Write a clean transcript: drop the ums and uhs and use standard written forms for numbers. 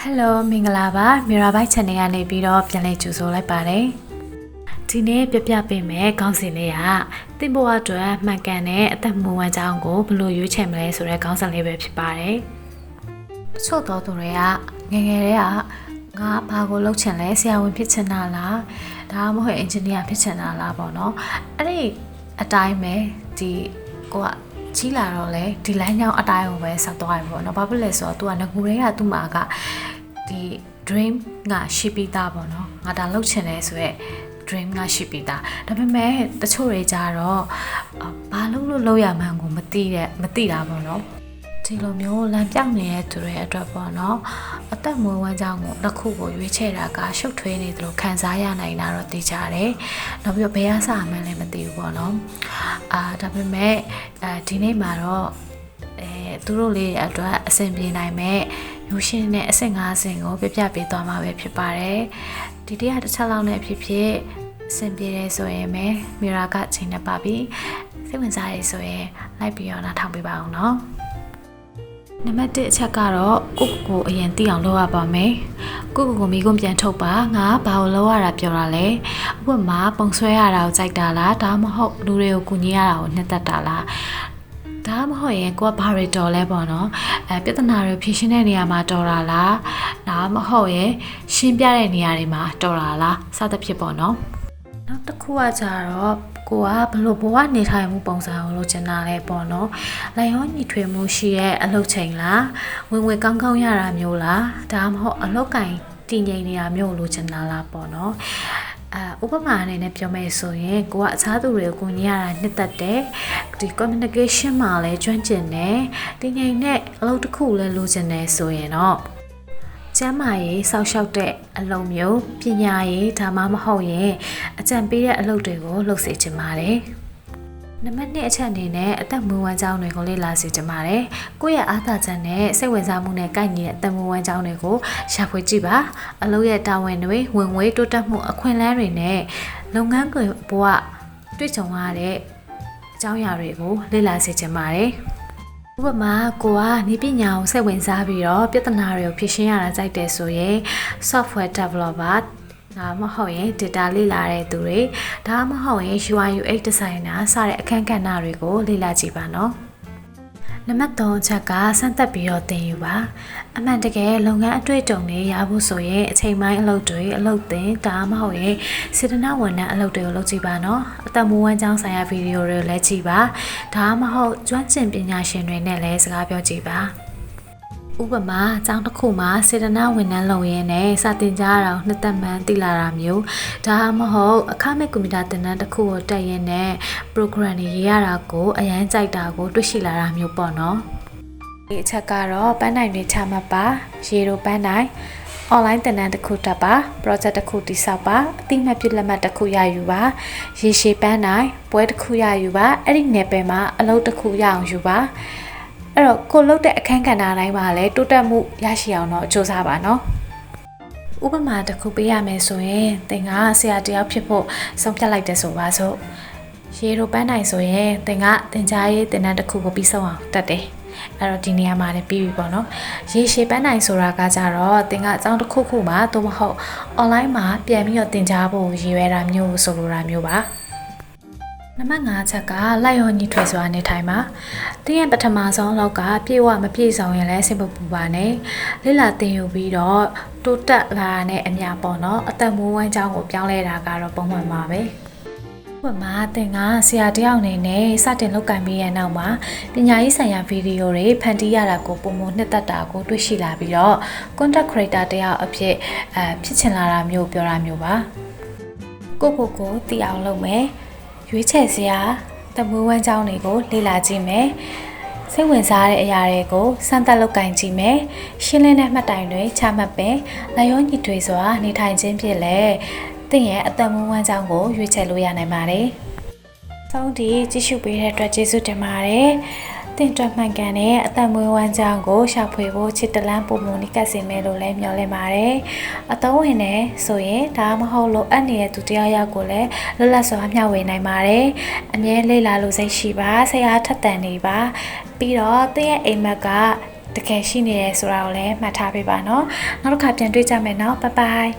Hello မင်္ဂလာပါ Mirabai Channel ကနေပြီးတော့ပြန်လည်ကြိုဆိုလိုက်ပါတယ်ဒီနေ့ပြပြပေးမယ်ခေါင်းစဉ်လေးကသင်ဘဝအတွက်မှန်ကန်တဲ့အသက်မွေးဝမ်းကြောင်းကိုဘယ်လိုရွေးချယ်မလဲဆိုတဲ့ခေါင်းစဉ်လေးပဲဖြစ်ပါတယ်တချို့တော်သူတွေကငယ်ငယ်တည်းကငါဘာကိုလုပ်ချင်လဲဆရာဝန်ဖြစ်ချင်တာလားဒါမှမဟုတ်အင်ဂျင်နီယာဖြစ်ချင်တာလားပေါ့နော်အဲ့ဒီအတိုင်းပဲဒီကိုကကြီးလာတော့လေဒီလမ်းကြောင်းအတိုင်းကိုပဲဆက်သွားပြီပေါ့နော်ဘာဖြစ်လဲဆိုတော့ तू ကငကူတွေကသူ့မှာကဒီ dream ကရှိပြီးသားပေါ့နော်ငါဒါလုပ်ချင်တယ်ဆိုရက် dream ကရှိပြီးသားဒါပေမဲ့တချို့တွေကြတော့ဘာလုပ်ရမှန်းကိုမသိတာပေါ့နော်ဒီလိုမျိုးလမ်းပြောင်းနေတဲ့သူတွေအတွက်ပေါ့နော်အသက်မွေးဝမ်းကြောင်းကိုတစ်ခုကိုရွေးချယ်တာကရှုပ်ထွေးနေသလိုခံစားရနိုင်တာတော့သိကြတယ်နောက်ပြီးတော့ဘယ်အစားမှန်းလည်းမသိဘူးပေါ့နော်ဒါပေမဲ့ဒီနေ့မှာတော့သူတို့လေးအတွက်အဆင်ပြေနိုင်မဲ့ရိုးရှင်းတဲ့အဆင့်5ဆင့်ကိုပြပြပေးသွားမှာပဲဖြစ်ပါတယ်ဒီတရားတစ်ချက်လောက်နဲ့ဖြစ်ဖြစ်အဆင်ပြေတယ်ဆိုရင်ပဲမီရာကချိန်နေပါပြီစိတ်ဝင်စားရဆိုရင်လိုက်ပြီးတော့နားထောင်ပေးပါအောင်နော်နံပါတ်1အချက်ကတော့ကိုအရင်သိအောင်လုပ်ရပါမယ်ကိုမိကွန်းပြန်ထုတ်ပါငါဘာလို့လုပ်ရတာပြောတာလဲဥပမာပုံဆွဲရတာကိုကြိုက်တာလားဒါမှမဟုတ်လူတွေကိုကူညီရတာကိုနှစ်သက်တာလားဒါမှမဟုတ်ရင်ကိုကဘာတွေတော်လဲပေါ့နော်ပြဿနာတွေဖြေရှင်းတဲ့နေရာမှာတော်တာလားဒါမှမဟုတ်ရင်ရှင်းပြတဲ့နေရာတွေမှာတော်တာလားစသဖြင့်ပေါ့နော်နောက်တစ်ခုကကြတော့ကိုကဘလို့ဘဝနေထိုင်မှုပုံစံကိုလိုချင်တာလဲပေါ့နော်လိုက်ရောညီထွေမှုရှိရဲ့အလုပ်ချိန်လားဝင်ကောင်းရတာမျိုးလားဒါမှမဟုတ်အလုပ်ကင်တည်ငြိမ်နေတာမျိုးလိုချင်တာလားပေါ့နော်ဥပမာအနေနဲ့ပြောမယ်ဆိုရင်ကိုကအခြားသူတွေကိုညီရတာနှစ်သက်တယ်ဒီ communication မှာလည်းကျွမ်းကျင်တယ်တည်ငြိမ်တဲ့အလုပ်တစ်ခုလည်းလိုချင်တယ်ဆိုရင်တော့ကျမ်းမာရေးစောက်ရှောက်တဲ့အလုပ်မျိုးပညာရေးဒါမှမဟုတ်ရင်အကြံပေးတဲ့အလုပ်တွေကိုလုပ်စေချင်ပါတယ်နံပါတ်2အချက်အနေနဲ့အသက်မွေးဝမ်းကြောင်းတွေကိုလေ့လာစေချင်ပါတယ်ကိုယ့်ရဲ့အားသာချက်နဲ့စိတ်ဝင်စားမှုနဲ့ကိုက်ညီတဲ့အသက်မွေးဝမ်းကြောင်းတွေကိုရှာဖွေကြည့်ပါအလုပ်ရဲ့တာဝန်တွေဝင်ငွေတိုးတက်မှုအခွင့်အလမ်းတွေနဲ့လုပ်ငန်းခွင်ဘဝတွေ့ကြုံရတဲ့အကြောင်းအရာတွေကိုလေ့လာစေချင်ပါတယ်ဥပမာကိုကဤပညာကိုစိတ်ဝင်စားပြီးတော့ပြဿနာတွေကိုဖြေရှင်းရတာကြိုက်တယ်ဆိုရင် software developer ဒါမှမဟုတ်ရင် data လေ့လာတဲ့သူတွေဒါမှမဟုတ်ရင် UI UX designer စတဲ့အခန်းကဏ္ဍတွေကိုလေ့လာကြည့်ပါနော်နံပါတ်3အချက်ကစမ်းသပ်ပြီးတော့သင်ယူပါအမှန်တကယ်လုပ်ငန်းအတွေ့အကြုံတွေရဖို့ဆိုရင်အချိန်ပိုင်းအလုပ်တွေအလုပ်သင်ဒါမှမဟုတ်ရင်စေတနာဝန်ထမ်းအလုပ်တွေကိုလုပ်ကြည့်ပါနော်အသက်မွေးဝမ်းကြောင်းဆိုင်ရာဗီဒီယိုတွေလည်းကြည့်ပါဒါမှမဟုတ်ကျွမ်းကျင်ပညာရှင်တွေနဲ့လည်းစကားပြောကြည့်ပါဥပမာအကြောင်းတစ်ခုမှာစေတနာဝန်ထမ်းလုပ်ရင်းနဲ့စာတင်ကြတာနှစ်သက်မှန်းသိလာတာမျိုးဒါမှမဟုတ်အခမဲ့ကွန်ပျူတာသင်တန်းတစ်ခုကိုတက်ရင်းနဲ့ program တွေရေးရတာကိုအရန်ကြိုက်တာကိုတွေ့ရှိလာတာမျိုးပေါ့နော်ဒီအချက်ကတော့ပန်းနိုင်တွေချမှတ်ပါရေတို့ပန်းနိုင် online သင်တန်းတစ်ခုတက်ပါ project တစ်ခုတည်ဆောက်ပါအတိမတ်ပြလက်မှတ်တစ်ခုရယူပါရေရှည်ပန်းနိုင်ပွဲတစ်ခုရယူပါအဲ့ဒီနယ်ပယ်မှာအလုပ်တစ်ခုရအောင်ယူပါအဲ့တော့ကိုလုပ်တဲ့အခန်းကဏ္ဍတိုင်းမှာလည်းတိုးတက်မှုရရှိအောင်တော့စူးစမ်းပါနော်ဥပမာတစ်ခုပေးရမယ်ဆိုရင်သင်ကဆရာတယောက်ဖြစ်ဖို့ဆုံးဖြတ်လိုက်တယ်ဆိုပါစို့ရေတို့ပန်းနိုင်ဆိုရင်သင်ကသင်ကြားရေးသင်တန်းတစ်ခုကိုပြီးဆုံးအောင်တက်တယ်အဲ့တော့ဒီနေရာမှာလည်းပြီးပြီပေါ့နော်ရေရှည်ပန်းနိုင်ဆိုတာကကြတော့သင်ကအကြောင်းတစ်ခုမှာသို့မဟုတ် online မှာပြန်ပြီးတော့သင်ကြားဖို့ရည်ရွယ်တာမျိုးဆိုလိုတာမျိုးပါနံပါတ်5ချက်ကလိုက်ရောညီထွေစွာနေထိုင်ပါတင်းရဲ့ပထမဆုံးလောက်ကပြေဝမပြေဆောင်ရင်လည်းစိတ်ပူပါနဲ့လိလာတင်ယူပြီးတော့တိုးတက်လာတဲ့အမြပေါ့နော်အသက်မွေးဝမ်းကြောင်းကိုပြောင်းလဲတာကတော့ပုံမှန်ပါပဲဥပမာသင်ကဆရာတယောက်အနေနဲ့စတင်လုပ်ကင်ပြီးရနောက်မှာပညာရေးဆိုင်ရာဗီဒီယိုတွေဖန်တီးရတာကိုပုံမှန်နှစ်သက်တာကိုတွေ့ရှိလာပြီးတော့ content creator တယောက်အဖြစ်ဖြစ်ချင်လာတာမျိုးပြောတာမျိုးပါကိုသိအောင်လုပ်မယ်ရွေးချယ်စရာတမွေးဝမ်းကြောင်းတွေကိုလေ့လာကြည့်မယ်စိတ်ဝင်စားတဲ့အရာတွေကိုစမ်းသပ်လုပ်ကင်ကြည့်မယ်ရှင်းလင်းတဲ့မှတ်တိုင်တွေချမှတ်ပင်လက်ရောညီတွေစွာနေထိုင်ခြင်းဖြစ်လေသင်ရဲ့အသက်မွေးဝမ်းကြောင်းကိုရွေးချယ်လို့ရနိုင်ပါတယ်။ဆုံးဒီကြည့်ရှုပေးတဲ့အတွက်ကျေးဇူးတင်ပါတယ်။သင်အတွက်မှန်ကန်တဲ့အသက်မွေးဝမ်းကြောင်းကိုရှာဖွေဖို့ချစ်တလန်းပုံမနီကတ်စင်မယ်လို့လည်းမျှော်လင့်ပါတယ်။အသုံးဝင်နေဆိုရင်ဒါမှမဟုတ်လို့အပ်နေတဲ့သူတရားရောက်ကိုလည်းလွတ်လပ်စွာမျှဝေနိုင်ပါတယ်။အမြဲလေ့လာလို့စိတ်ရှိပါဆရာထက်သန်နေပါပြီးတော့သင်ရဲ့အိမ်မက်က တကယ်ရှိနေရဲဆိုတာကိုလည်းမှတ်ထားပေးပါနော်နောက်တစ်ခါပြန်တွေ့ကြမယ်နော်ဘိုင်ဘိုင်